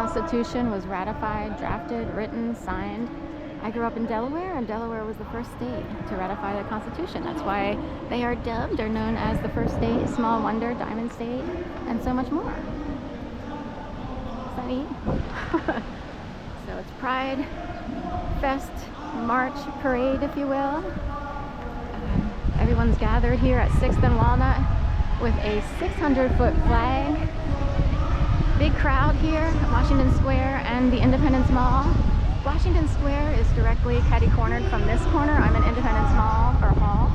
Constitution was ratified, drafted, written, signed. I grew up in Delaware, and Delaware was the first state to ratify the Constitution. That's why they are dubbed or known as the first state, small wonder, diamond state, and so much more. Is that neat? So it's Pride Fest, March Parade, if you will. Everyone's gathered here at 6th and Walnut with a 600-foot flag. Big crowd here at Washington Square and the Independence Mall. Washington Square is directly catty-cornered from this corner. I'm in Independence Mall, or Hall.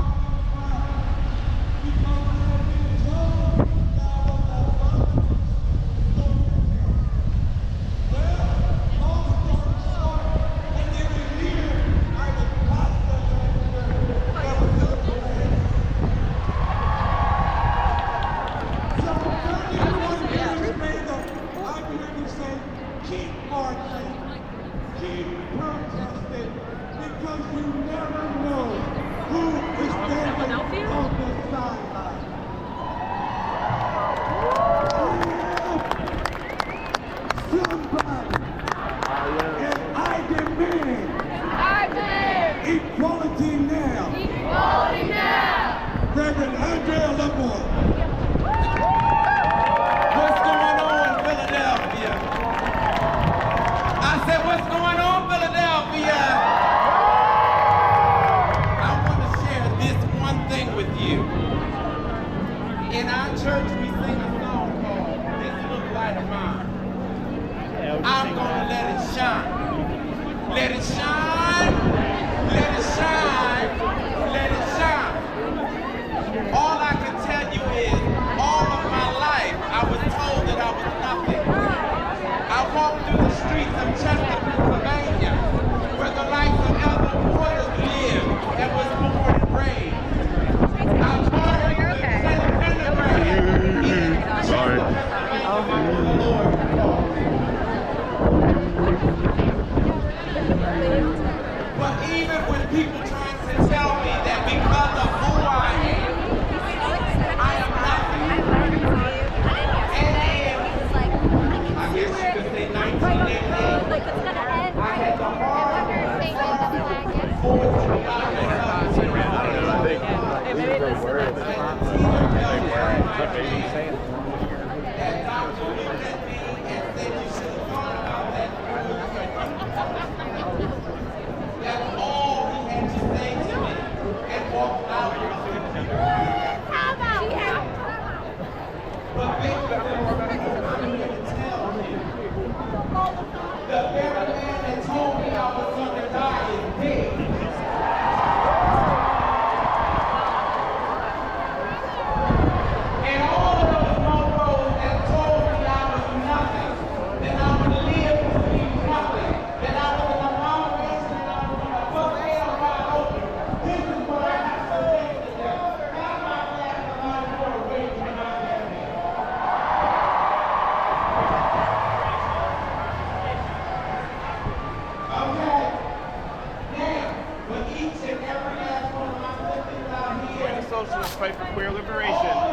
Fight for queer liberation.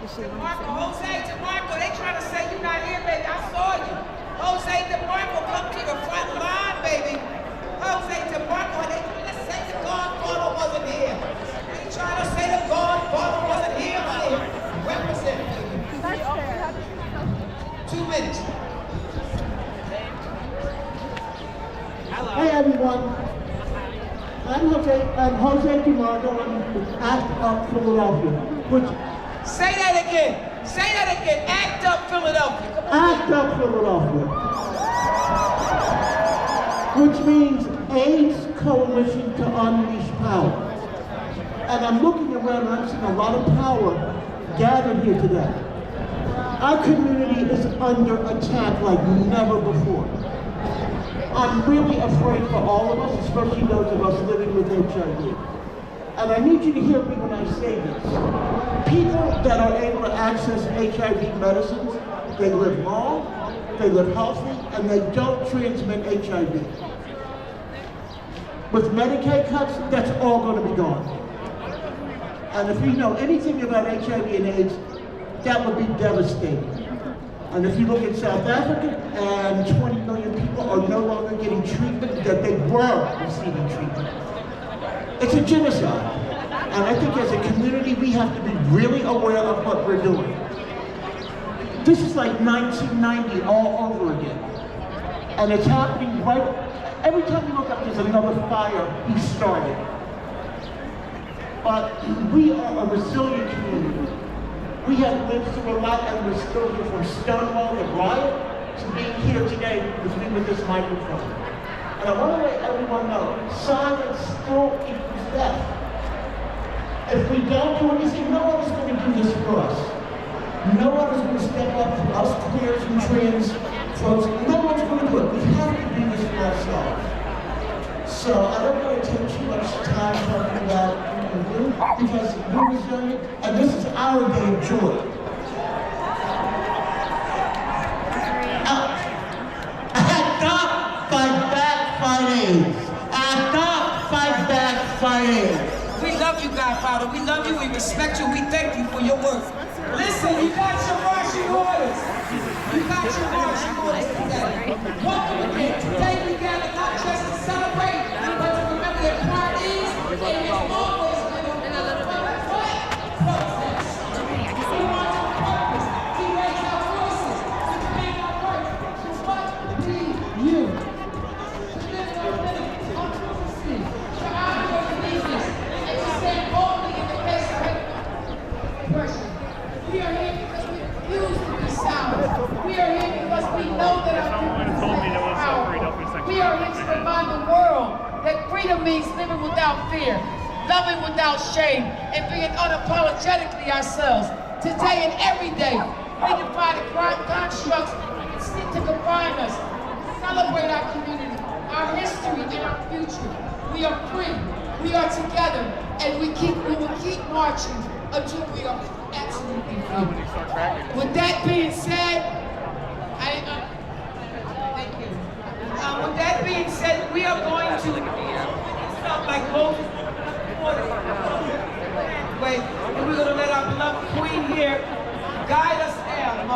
Jose DeMarco, they trying to say you're not here, baby. I saw you. Jose DeMarco, come to the front line, baby. Jose DeMarco, they trying to say the Godfather wasn't here. They trying to say the Godfather wasn't here, honey. Represent, baby. 2 minutes. Hey everyone, I'm Jose DeMarco. I'm Act Up Philadelphia, which Say that again. Say that again. Act Up Philadelphia. Come on. Act Up Philadelphia, which means AIDS Coalition to Unleash Power. And I'm looking around and I'm seeing a lot of power gathered here today. Our community is under attack like never before. I'm really afraid for all of us, especially those of us living with HIV. And I need you to hear me when I say this. People that are able to access HIV medicines, they live long, they live healthy, and they don't transmit HIV. With Medicaid cuts, that's all going to be gone. And if you know anything about HIV and AIDS, that would be devastating. And if you look at South Africa, and 20 million people are no longer getting treatment that they were receiving treatment. It's a genocide. And I think as a community, we have to be really aware of what we're doing. This is like 1990 all over again. And it's happening right, every time you look up, there's another fire he started. But we are a resilient community. We have lived through a lot and we're still here, from Stonewall to riot to being here today with me with this microphone. And I want to let everyone know, silence still equals death. If we don't do anything, no one is going to do this for us. No one is going to step up for us queers and trans folks. No one's going to do it. We have to do this for ourselves. So I don't want to take too much time talking about you, because we're resilient, and this is our day of joy. Act up, fight back, fight AIDS. Act up, fight back, fight AIDS. We love you, Godfather. We love you. We respect you. We thank you for your work. Listen, you got your marching orders. You got your marching orders today. Welcome again. Today we gather not just to celebrate, but to remember that parties and there's always been a protest. We want to purpose. We raise our voices. We demand our work. So what do you? To live in our minute, our prophecy, to honor your allegiance, and to stand boldly in the face of oppression. We are here because we refuse to be silent. We are here because we know that our people are powerful. We are here to remind the world that freedom means living without fear, loving without shame, and being unapologetically ourselves. Today and every day, we defy the constructs that seek to confine us. Celebrate our community, our history, and our future. We are free, we are together, and we will keep marching until we are absolutely free. With that being said, thank you. With that being said, we are going to stop like Moses. Wait, and we're going to let our beloved queen here guide us